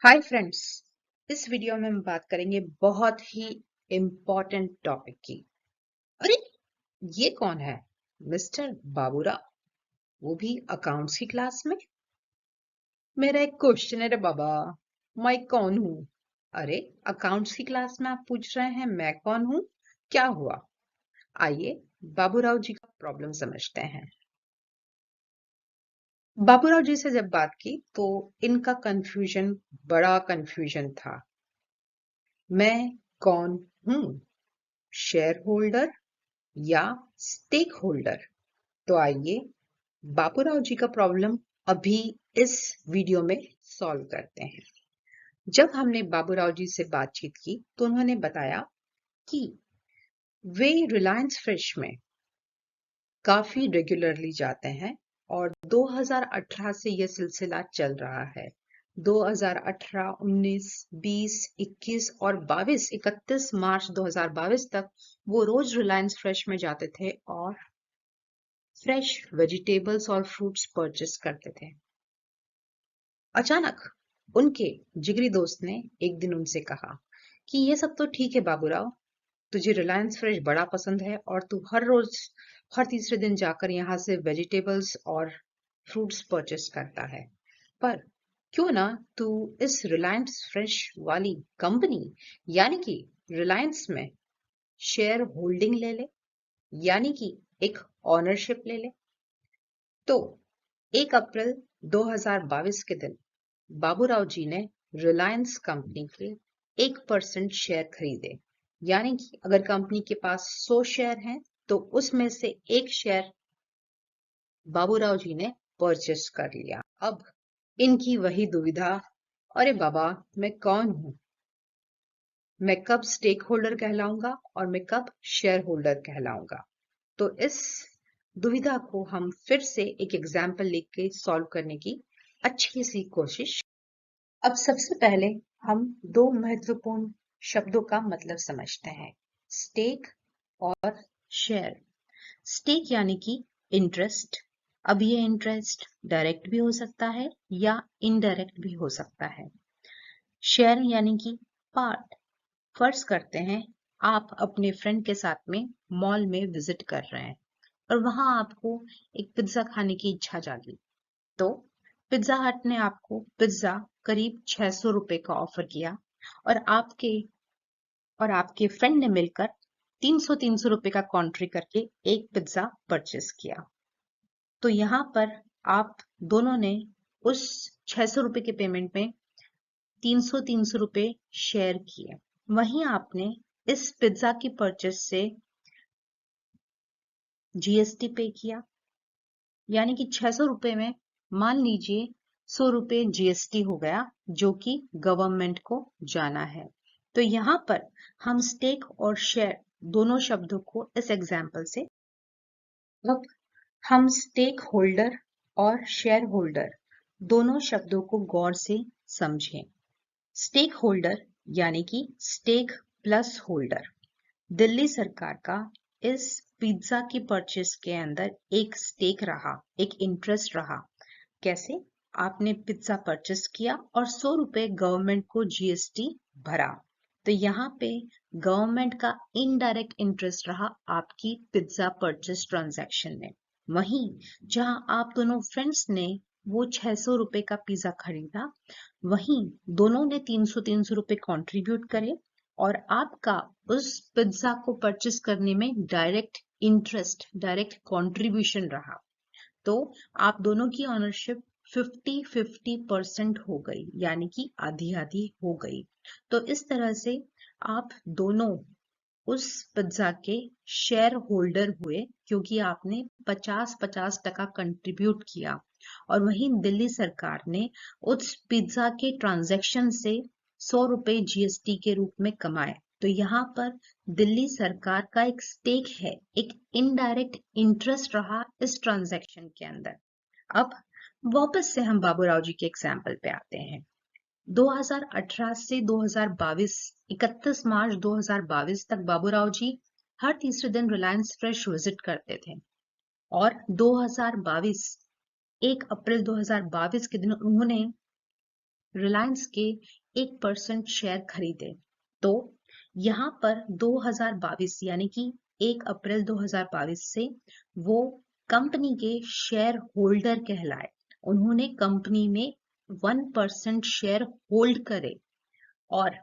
Hi friends. इस video में हम बात करेंगे बहुत ही इम्पोर्टेंट टॉपिक की। अरे ये कौन है? मिस्टर बाबूराव, वो भी अकाउंट्स की क्लास में। मेरा एक क्वेश्चन है रे बाबा, मैं कौन हूँ? अरे अकाउंट्स की क्लास में आप पूछ रहे हैं मैं कौन हूँ? क्या हुआ? आइए बाबूराव जी का प्रॉब्लम समझते हैं। बाबूराव जी से जब बात की तो इनका कंफ्यूजन, बड़ा कंफ्यूजन था। मैं कौन हूँ? शेयर होल्डर या स्टेक होल्डर? तो आइए बाबूराव जी का प्रॉब्लम अभी इस वीडियो में सॉल्व करते हैं। जब हमने बाबूराव जी से बातचीत की तो उन्होंने बताया कि वे रिलायंस फ्रेश में काफी रेगुलरली जाते हैं और 2018 से यह सिलसिला चल रहा है। 2018, 19, 20, 21 और 22, 31 मार्च 2022 तक वो रोज रिलायंस फ्रेश में जाते थे और फ्रेश वेजिटेबल्स और फ्रूट्स परचेस करते थे। अचानक उनके जिगरी दोस्त ने एक दिन उनसे कहा कि ये सब तो ठीक है बाबूराव, तुझे रिलायंस फ्रेश बड़ा पसंद है और तू हर रोज हर तीसरे दिन जाकर यहाँ से वेजिटेबल्स और फ्रूट्स परचेस करता है, पर क्यों ना तू इस रिलायंस फ्रेश वाली कंपनी यानी कि रिलायंस में शेयर होल्डिंग ले ले, यानी कि एक ऑनरशिप ले ले। तो 1 अप्रैल 2022 के दिन बाबूराव जी ने रिलायंस कंपनी के 1% शेयर खरीदे। यानी कि अगर कंपनी के पास 100 शेयर हैं तो उसमें से एक शेयर बाबूराव जी ने परचेस कर लिया। अब इनकी वही दुविधा, अरे बाबा मैं कौन हूं? मैं कब स्टेक होल्डर कहलाऊंगा और मैं कब शेयर होल्डर कहलाऊंगा? तो इस दुविधा को हम फिर से एक एग्जाम्पल लिख के सॉल्व करने की अच्छी सी कोशिश। अब सबसे पहले हम दो महत्वपूर्ण शब्दों का मतलब समझते हैं, स्टेक और शेयर। स्टेक यानी कि इंटरेस्ट। अब ये इंटरेस्ट डायरेक्ट भी हो सकता है या इनडायरेक्ट भी हो सकता है। शेयर यानी कि पार्ट। फर्ज करते हैं आप अपने फ्रेंड के साथ में मॉल में विजिट कर रहे हैं और वहां आपको एक पिज्जा खाने की इच्छा जागी। तो पिज्जा हट ने आपको पिज्जा करीब 600 रुपए का ऑफर किया और आपके फ्रेंड ने मिलकर 300 रुपए का कॉन्ट्री करके एक पिज्जा परचेस किया। तो यहाँ पर आप दोनों ने उस 600 रुपए के पेमेंट में 300 रुपए शेयर किए। वहीं आपने इस पिज्जा की परचेस से जीएसटी पे किया, यानी कि 600 रुपए में मान लीजिए 100 रुपए जीएसटी हो गया जो कि गवर्नमेंट को जाना है। तो यहाँ पर हम स्टेक और शेयर दोनों शब्दों को इस एग्जाम्पल से, अब हम स्टेक होल्डर और शेयर होल्डर दोनों शब्दों को गौर से समझें। स्टेक होल्डर यानी कि स्टेक प्लस होल्डर। दिल्ली सरकार का इस पिज्जा की परचेस के अंदर एक स्टेक रहा, एक इंटरेस्ट रहा। कैसे? आपने पिज्जा परचेस किया और 100 रुपए गवर्नमेंट को जीएसटी भरा। तो यहाँ पे गवर्नमेंट का इनडायरेक्ट इंटरेस्ट रहा आपकी पिज्जा परचेस ट्रांजैक्शन में। वहीं जहां आप दोनों फ्रेंड्स ने वो 600 रुपए का पिज्जा खरीदा, वहीं दोनों ने 300 रुपए कंट्रीब्यूट करे और आपका उस पिज्जा को परचेस करने में डायरेक्ट इंटरेस्ट, डायरेक्ट कंट्रीब्यूशन रहा। तो आप दोनों की ऑनरशिप 50-50% हो गई, यानी कि आधी आधी हो गई। तो इस तरह से आप दोनों उस पिज्जा के शेयर होल्डर हुए क्योंकि आपने 50-50% कंट्रीब्यूट किया और वहीं दिल्ली सरकार ने उस पिज्जा के ट्रांजैक्शन से 100 रुपए जीएसटी के रूप में कमाए। तो यहाँ पर दिल्ली सरकार का एक स्टेक है, एक इनडायरेक्ट इंटरेस्ट रहा इस ट्रांजैक्शन के अंदर। अब वापस से हम बाबूराव जी के एग्जाम्पल पे आते हैं। 2018 से 2022, 31 मार्च 2022 तक बाबूराव जी हर तीसरे दिन रिलायंस फ्रेश विजिट करते थे और 2022, 1 अप्रैल 2022 के दिन उन्होंने रिलायंस के 1% शेयर खरीदे। तो यहाँ पर 2022 यानी कि 1 अप्रैल 2022 से वो कंपनी के शेयर होल्डर कहलाए। उन्होंने कंपनी में 1% शेयर होल्ड करे और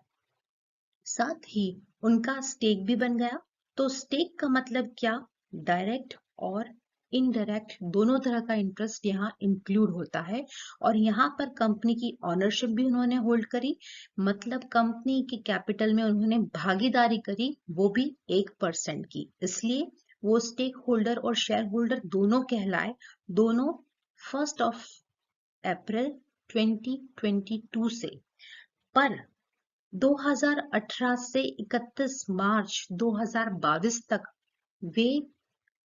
साथ ही उनका स्टेक भी बन गया। तो स्टेक का मतलब क्या? डायरेक्ट और इनडायरेक्ट दोनों तरह का इंटरेस्ट यहाँ इंक्लूड होता है। और यहाँ पर कंपनी की ऑनरशिप भी उन्होंने होल्ड करी, मतलब कंपनी के कैपिटल में उन्होंने भागीदारी करी, वो भी 1% की। इसलिए वो स्टेक होल्डर और शेयर होल्डर दोनों कहलाए। दोनों 1 अप्रैल 2022 से। पर 2018 से 31 मार्च 2022 तक वे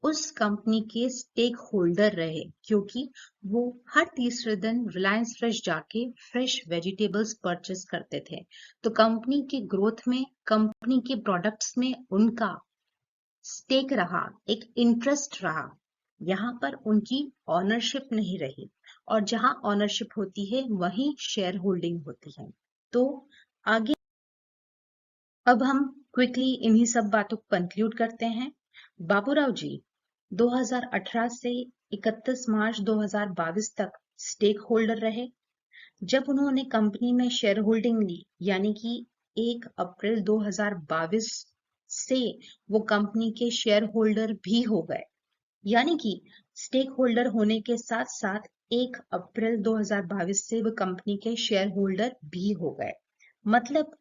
उस कंपनी के स्टेक होल्डर रहे, क्योंकि वो हर तीसरे दिन रिलायंस फ्रेश जाके फ्रेश वेजिटेबल्स परचेस करते थे। तो कंपनी की ग्रोथ में, कंपनी के प्रोडक्ट्स में उनका स्टेक रहा, एक इंटरेस्ट रहा। यहाँ पर उनकी ऑनरशिप नहीं रही, और जहां ऑनरशिप होती है वहीं शेयर होल्डिंग होती है। तो आगे अब हम क्विकली इन्हीं सब बातों को कंक्लूड करते हैं। बाबूराव जी 2018 से 31 मार्च 2022 तक स्टेक होल्डर रहे। जब उन्होंने कंपनी में शेयर होल्डिंग ली, यानी कि 1 अप्रैल 2022 से वो कंपनी के शेयर होल्डर भी हो गए। यानी कि स्टेक होल्डर होने के साथ साथ 1 अप्रैल 2022 से वो कंपनी के शेयर होल्डर भी हो गए। मतलब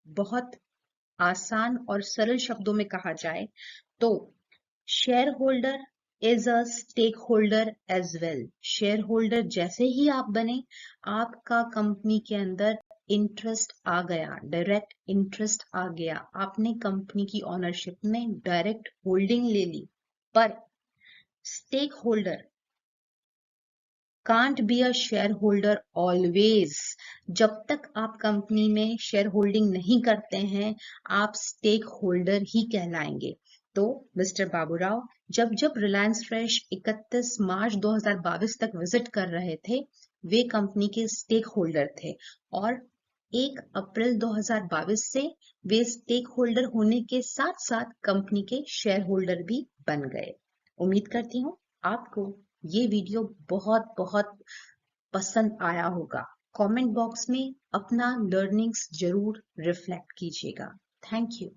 बहुत आसान और सरल शब्दों में कहा जाए तो shareholder is a stakeholder as well. Shareholder जैसे ही आप बने, आपका कंपनी के अंदर इंटरेस्ट आ गया, डायरेक्ट इंटरेस्ट आ गया, आपने कंपनी की ऑनरशिप में डायरेक्ट होल्डिंग ले ली। पर stakeholder can't be a shareholder always. जब तक आप कंपनी में शेयर होल्डिंग नहीं करते हैं, आप स्टेक होल्डर ही कहलाएंगे। तो मिस्टर बाबूराव जब जब रिलायंस फ्रेश 31 मार्च 2022 तक विजिट कर रहे थे, वे कंपनी के स्टेक होल्डर थे, और 1 अप्रैल 2022 से वे स्टेक होल्डर होने के साथ साथ कंपनी के शेयर होल्डर भी बन गए। उम्मीद करती हूँ आपको ये वीडियो बहुत बहुत पसंद आया होगा। कमेंट बॉक्स में अपना लर्निंग्स जरूर रिफ्लेक्ट कीजिएगा। Thank you.